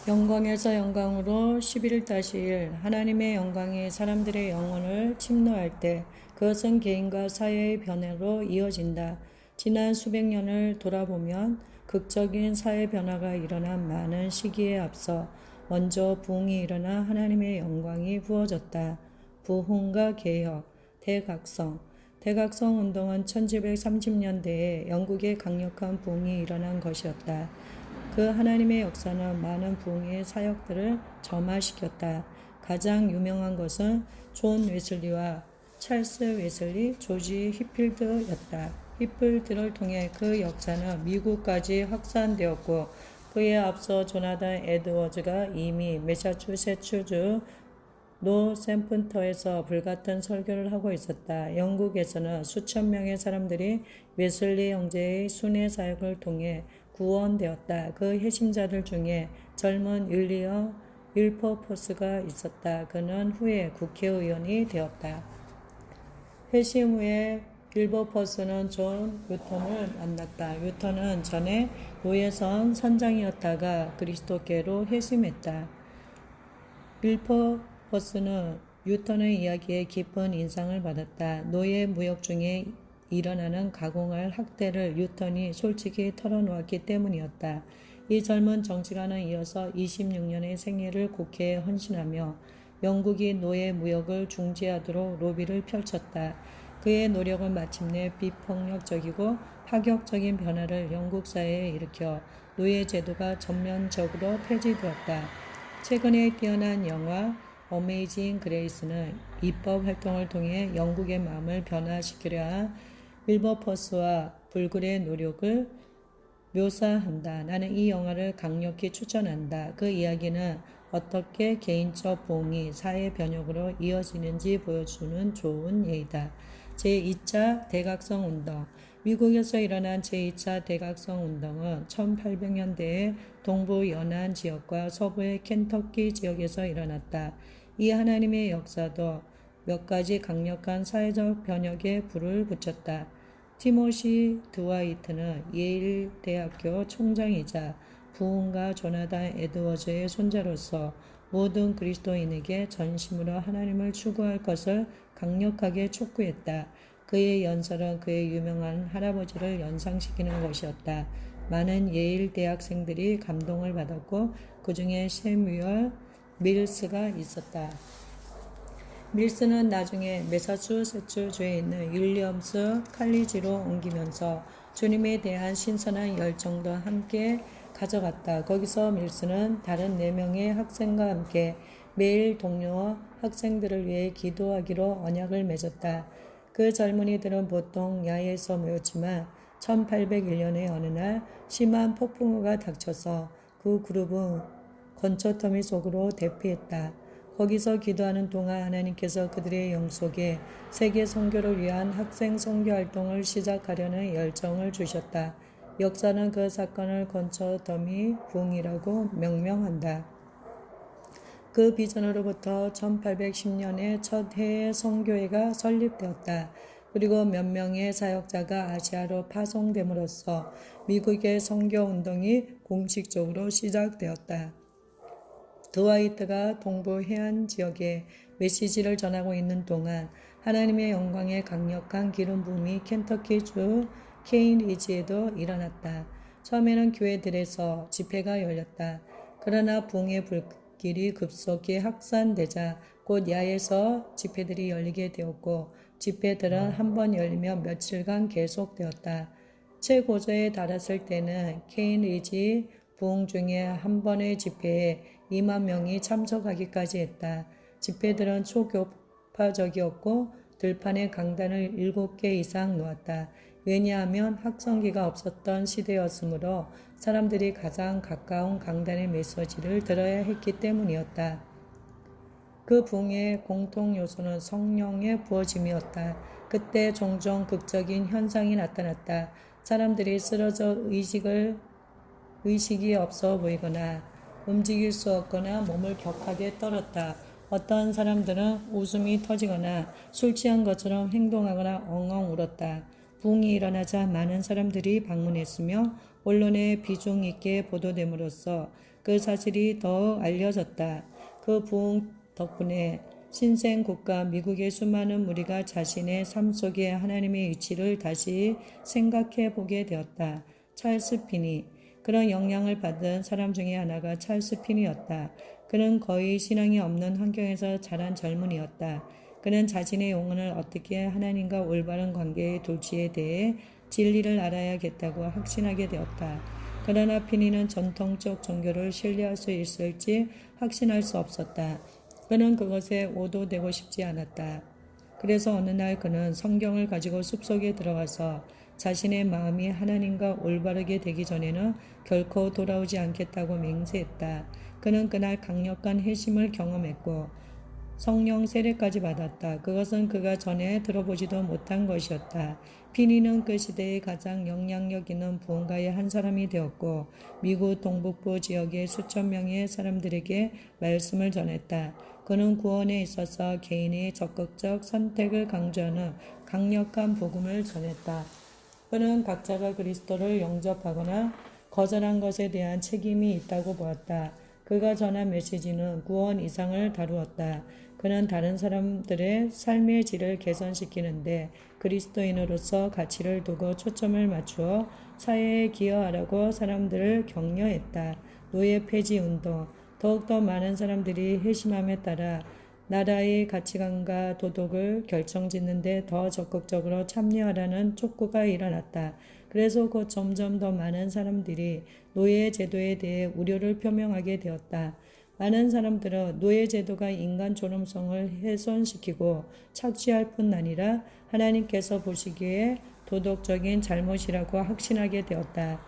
영광에서 영광으로 11-1 하나님의 영광이 사람들의 영혼을 침노할 때 그것은 개인과 사회의 변화로 이어진다. 지난 수백 년을 돌아보면 극적인 사회 변화가 일어난 많은 시기에 앞서 먼저 부흥이 일어나 하나님의 영광이 부어졌다. 부흥과 개혁, 대각성. 대각성 운동은 1730년대에 영국의 강력한 부흥이 일어난 것이었다. 그 하나님의 역사는 많은 부흥의 사역들을 점화시켰다. 가장 유명한 것은 존 웨슬리와 찰스 웨슬리, 조지 휘필드였다. 휘필드를 통해 그 역사는 미국까지 확산되었고 그에 앞서 조나단 에드워즈가 이미 매사추세츠주 노샘픈터에서 불같은 설교를 하고 있었다. 영국에서는 수천 명의 사람들이 웨슬리 형제의 순회 사역을 통해 구원되었다. 그 회심자들 중에 젊은 윌리엄 윌퍼포스가 있었다. 그는 후에 국회의원이 되었다. 회심 후에 윌버퍼스는 존 유턴을 만났다. 유턴은 전에 노예선 선장이었다가 그리스도께로 회심했다. 윌퍼퍼스는 유턴의 이야기에 깊은 인상을 받았다. 노예 무역 중에 일어나는 가공할 학대를 유턴이 솔직히 털어놓았기 때문이었다. 이 젊은 정치가는 이어서 26년의 생애를 국회에 헌신하며 영국이 노예 무역을 중지하도록 로비를 펼쳤다. 그의 노력은 마침내 비폭력적이고 파격적인 변화를 영국 사회에 일으켜 노예 제도가 전면적으로 폐지되었다. 최근에 뛰어난 영화 어메이징 그레이스는 입법 활동을 통해 영국의 마음을 변화시키려 한 윌버퍼스와 불굴의 노력을 묘사한다. 나는 이 영화를 강력히 추천한다. 그 이야기는 어떻게 개인적 부흥이 사회 변혁으로 이어지는지 보여주는 좋은 예이다. 제2차 대각성 운동. 미국에서 일어난 제2차 대각성 운동은 1800년대에 동부 연안 지역과 서부의 켄터키 지역에서 일어났다. 이 하나님의 역사도 몇 가지 강력한 사회적 변혁에 불을 붙였다. 티모시 드와이트는 예일 대학교 총장이자 부흥가 조나단 에드워즈의 손자로서 모든 그리스도인에게 전심으로 하나님을 추구할 것을 강력하게 촉구했다. 그의 연설은 그의 유명한 할아버지를 연상시키는 것이었다. 많은 예일 대학생들이 감동을 받았고 그 중에 샘뮤얼 밀스가 있었다. 밀스는 나중에 매사추세츠주에 있는 윌리엄스 칼리지로 옮기면서 주님에 대한 신선한 열정도 함께 가져갔다. 거기서 밀스는 다른 4명의 학생과 함께 매일 동료 학생들을 위해 기도하기로 언약을 맺었다. 그 젊은이들은 보통 야외에서 모였지만 1801년의 어느 날 심한 폭풍우가 닥쳐서 그 그룹은 건초더미 속으로 대피했다. 거기서 기도하는 동안 하나님께서 그들의 영속에 세계 선교를 위한 학생 선교 활동을 시작하려는 열정을 주셨다. 역사는 그 사건을 건초더미 부흥이라고 명명한다. 그 비전으로부터 1810년에 첫 해외 선교회가 설립되었다. 그리고 몇 명의 사역자가 아시아로 파송됨으로써 미국의 선교 운동이 공식적으로 시작되었다. 드와이트가 동부 해안 지역에 메시지를 전하고 있는 동안 하나님의 영광의 강력한 기름 부음이 켄터키주 케인리지에도 일어났다. 처음에는 교회들에서 집회가 열렸다. 그러나 부흥의 불길이 급속히 확산되자 곧 야외에서 집회들이 열리게 되었고 집회들은 한 번 열리면 며칠간 계속되었다. 최고조에 달했을 때는 케인리지 부흥 중에 한 번의 집회에 2만 명이 참석하기까지 했다. 집회들은 초교파적이었고 들판에 강단을 7개 이상 놓았다. 왜냐하면 확성기가 없었던 시대였으므로 사람들이 가장 가까운 강단의 메시지를 들어야 했기 때문이었다. 그 부흥의 공통 요소는 성령의 부어짐이었다. 그때 종종 극적인 현상이 나타났다. 사람들이 쓰러져 의식이 없어 보이거나 움직일 수 없거나 몸을 격하게 떨었다. 어떤 사람들은 웃음이 터지거나 술 취한 것처럼 행동하거나 엉엉 울었다. 부흥이 일어나자 많은 사람들이 방문했으며 언론에 비중 있게 보도됨으로써 그 사실이 더욱 알려졌다. 그 부흥 덕분에 신생 국가 미국의 수많은 무리가 자신의 삶 속에 하나님의 위치를 다시 생각해 보게 되었다. 찰스 피니. 그런 영향을 받은 사람 중에 하나가 찰스 피니였다. 그는 거의 신앙이 없는 환경에서 자란 젊은이였다. 그는 자신의 영혼을 어떻게 하나님과 올바른 관계에 둘지에 대해 진리를 알아야겠다고 확신하게 되었다. 그러나 피니는 전통적 종교를 신뢰할 수 있을지 확신할 수 없었다. 그는 그것에 오도되고 싶지 않았다. 그래서 어느 날 그는 성경을 가지고 숲속에 들어가서 자신의 마음이 하나님과 올바르게 되기 전에는 결코 돌아오지 않겠다고 맹세했다. 그는 그날 강력한 회심을 경험했고 성령 세례까지 받았다. 그것은 그가 전에 들어보지도 못한 것이었다. 피니는 그 시대의 가장 영향력 있는 부흥가의 한 사람이 되었고 미국 동북부 지역의 수천 명의 사람들에게 말씀을 전했다. 그는 구원에 있어서 개인의 적극적 선택을 강조하는 강력한 복음을 전했다. 그는 각자가 그리스도를 영접하거나 거절한 것에 대한 책임이 있다고 보았다. 그가 전한 메시지는 구원 이상을 다루었다. 그는 다른 사람들의 삶의 질을 개선시키는데 그리스도인으로서 가치를 두고 초점을 맞추어 사회에 기여하라고 사람들을 격려했다. 노예 폐지 운동. 더욱더 많은 사람들이 회심함에 따라 나라의 가치관과 도덕을 결정짓는 데 더 적극적으로 참여하라는 촉구가 일어났다. 그래서 곧 점점 더 많은 사람들이 노예 제도에 대해 우려를 표명하게 되었다. 많은 사람들은 노예 제도가 인간 존엄성을 훼손시키고 착취할 뿐 아니라 하나님께서 보시기에 도덕적인 잘못이라고 확신하게 되었다.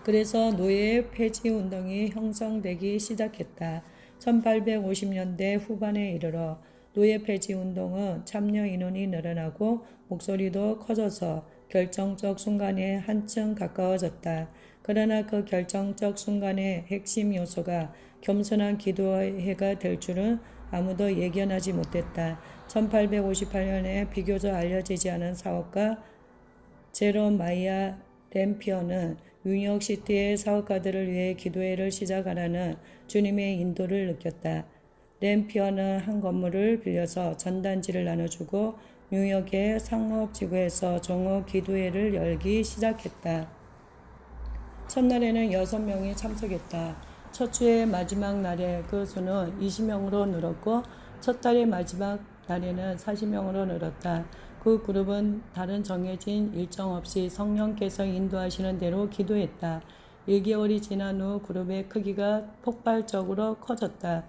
그래서 노예 폐지 운동이 형성되기 시작했다. 1850년대 후반에 이르러 노예 폐지 운동은 참여 인원이 늘어나고 목소리도 커져서 결정적 순간에 한층 가까워졌다. 그러나 그 결정적 순간의 핵심 요소가 겸손한 기도회가 될 줄은 아무도 예견하지 못했다. 1858년에 비교적 알려지지 않은 사업가 제로마이아 램피어는 뉴욕시티의 사업가들을 위해 기도회를 시작하라는 주님의 인도를 느꼈다. 램피어는 한 건물을 빌려서 전단지를 나눠주고 뉴욕의 상업지구에서 종업 기도회를 열기 시작했다. 첫날에는 6명이 참석했다. 첫 주의 마지막 날에 그 수는 20명으로 늘었고 첫 달의 마지막 날에는 40명으로 늘었다. 그 그룹은 다른 정해진 일정 없이 성령께서 인도하시는 대로 기도했다. 1개월이 지난 후 그룹의 크기가 폭발적으로 커졌다.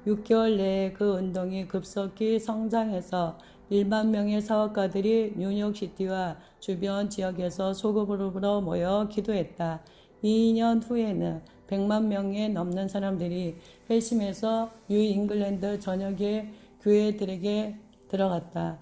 6개월 내에 그 운동이 급속히 성장해서 1만 명의 사업가들이 뉴욕시티와 주변 지역에서 소그룹으로 모여 기도했다. 2년 후에는 100만 명에 넘는 사람들이 회심해서 뉴잉글랜드 전역의 교회들에게 들어갔다.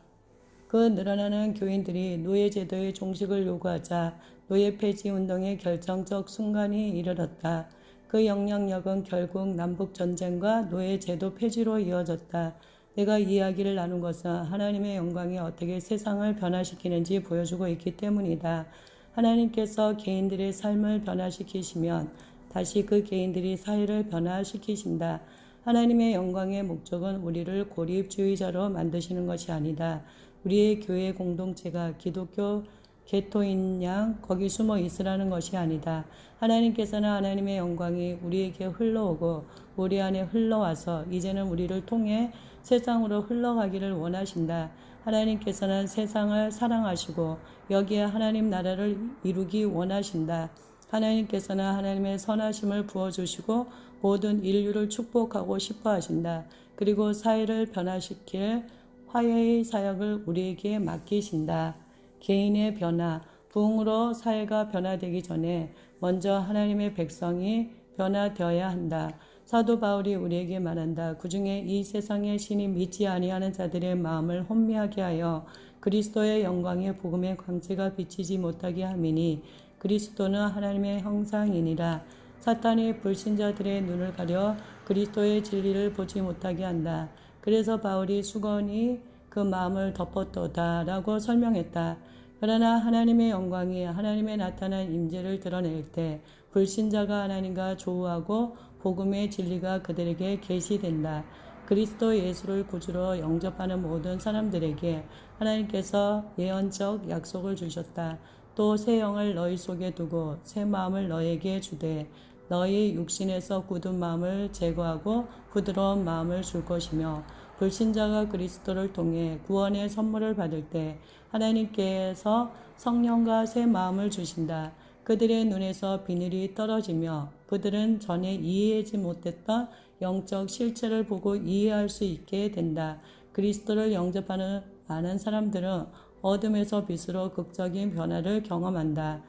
그 늘어나는 교인들이 노예제도의 종식을 요구하자 노예 폐지 운동의 결정적 순간이 이르렀다. 그 영향력은 결국 남북전쟁과 노예제도 폐지로 이어졌다. 내가 이 이야기를 나눈 것은 하나님의 영광이 어떻게 세상을 변화시키는지 보여주고 있기 때문이다. 하나님께서 개인들의 삶을 변화시키시면 다시 그 개인들이 사회를 변화시키신다. 하나님의 영광의 목적은 우리를 고립주의자로 만드시는 것이 아니다. 우리의 교회 공동체가 기독교 개토인 양 거기 숨어 있으라는 것이 아니다. 하나님께서는 하나님의 영광이 우리에게 흘러오고 우리 안에 흘러와서 이제는 우리를 통해 세상으로 흘러가기를 원하신다. 하나님께서는 세상을 사랑하시고 여기에 하나님 나라를 이루기 원하신다. 하나님께서는 하나님의 선하심을 부어주시고 모든 인류를 축복하고 싶어 하신다. 그리고 사회를 변화시킬 화해의 사역을 우리에게 맡기신다. 개인의 변화, 부흥으로 사회가 변화되기 전에 먼저 하나님의 백성이 변화되어야 한다. 사도 바울이 우리에게 말한다. 그중에 이 세상의 신이 믿지 아니하는 자들의 마음을 혼미하게 하여 그리스도의 영광의 복음의 광채가 비치지 못하게 함이니 그리스도는 하나님의 형상이니라. 사탄이 불신자들의 눈을 가려 그리스도의 진리를 보지 못하게 한다. 그래서 바울이 수건이 그 마음을 덮었도다 라고 설명했다. 그러나 하나님의 영광이 하나님의 나타난 임재를 드러낼 때 불신자가 하나님과 조우하고 복음의 진리가 그들에게 계시된다. 그리스도 예수를 구주로 영접하는 모든 사람들에게 하나님께서 예언적 약속을 주셨다. 또 새 영을 너희 속에 두고 새 마음을 너희에게 주되 너희 육신에서 굳은 마음을 제거하고 부드러운 마음을 줄 것이며 불신자가 그리스도를 통해 구원의 선물을 받을 때 하나님께서 성령과 새 마음을 주신다. 그들의 눈에서 비늘이 떨어지며 그들은 전에 이해하지 못했던 영적 실체를 보고 이해할 수 있게 된다. 그리스도를 영접하는 많은 사람들은 어둠에서 빛으로 극적인 변화를 경험한다.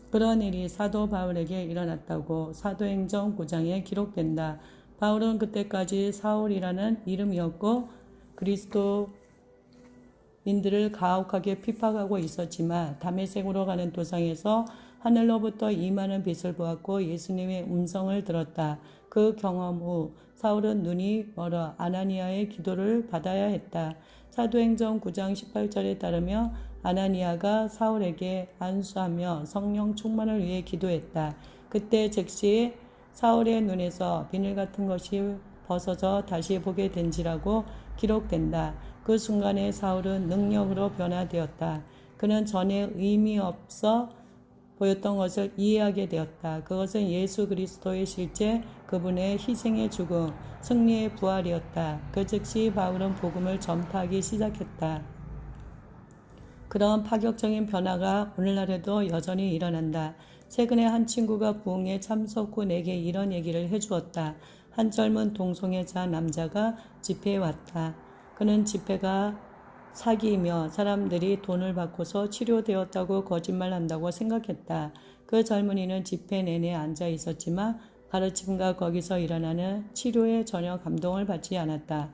그런 일이 사도 바울에게 일어났다고 사도행전 9장에 기록된다. 바울은 그때까지 사울이라는 이름이었고 그리스도인들을 가혹하게 핍박하고 있었지만 다메섹으로 가는 도상에서 하늘로부터 임하는 빛을 보았고 예수님의 음성을 들었다. 그 경험 후 사울은 눈이 멀어 아나니아의 기도를 받아야 했다. 사도행전 9장 18절에 따르면 아나니아가 사울에게 안수하며 성령 충만을 위해 기도했다. 그때 즉시 사울의 눈에서 비늘 같은 것이 벗어져 다시 보게 된지라고 기록된다. 그 순간에 사울은 능력으로 변화되었다. 그는 전에 의미 없어 보였던 것을 이해하게 되었다. 그것은 예수 그리스도의 실제, 그분의 희생의 죽음, 승리의 부활이었다. 그 즉시 바울은 복음을 전파하기 시작했다. 그런 파격적인 변화가 오늘날에도 여전히 일어난다. 최근에 한 친구가 부흥에 참석 후 내게 이런 얘기를 해주었다. 한 젊은 동성애자 남자가 집회에 왔다. 그는 집회가 사기이며 사람들이 돈을 받고서 치료되었다고 거짓말한다고 생각했다. 그 젊은이는 집회 내내 앉아 있었지만 가르침과 거기서 일어나는 치료에 전혀 감동을 받지 않았다.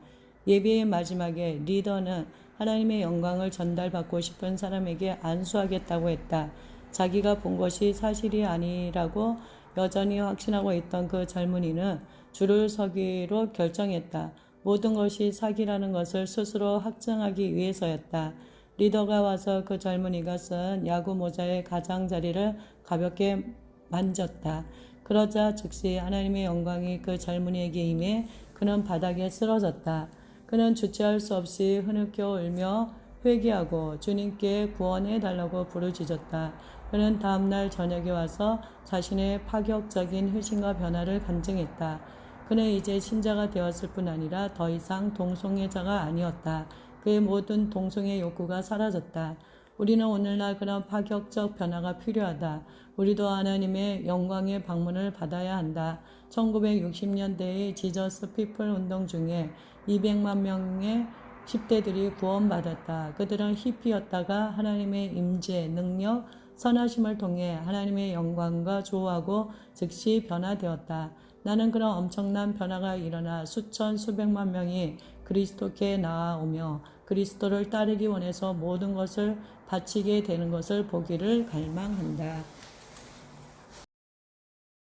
예배의 마지막에 리더는 하나님의 영광을 전달받고 싶은 사람에게 안수하겠다고 했다. 자기가 본 것이 사실이 아니라고 여전히 확신하고 있던 그 젊은이는 줄을 서기로 결정했다. 모든 것이 사기라는 것을 스스로 확증하기 위해서였다. 리더가 와서 그 젊은이가 쓴 야구 모자의 가장자리를 가볍게 만졌다. 그러자 즉시 하나님의 영광이 그 젊은이에게 임해 그는 바닥에 쓰러졌다. 그는 주체할 수 없이 흐느껴 울며 회개하고 주님께 구원해 달라고 부르짖었다. 그는 다음날 저녁에 와서 자신의 파격적인 회심과 변화를 간증했다. 그는 이제 신자가 되었을 뿐 아니라 더 이상 동성애자가 아니었다. 그의 모든 동성애 욕구가 사라졌다. 우리는 오늘날 그런 파격적 변화가 필요하다. 우리도 하나님의 영광의 방문을 받아야 한다. 1960년대의 지저스 피플 운동 중에 200만 명의 10대들이 구원받았다. 그들은 히피였다가 하나님의 임재, 능력, 선하심을 통해 하나님의 영광과 조우하고 즉시 변화되었다. 나는 그런 엄청난 변화가 일어나 수천 수백만 명이 그리스도께 나아오며 그리스도를 따르기 원해서 모든 것을 바치게 되는 것을 보기를 갈망한다.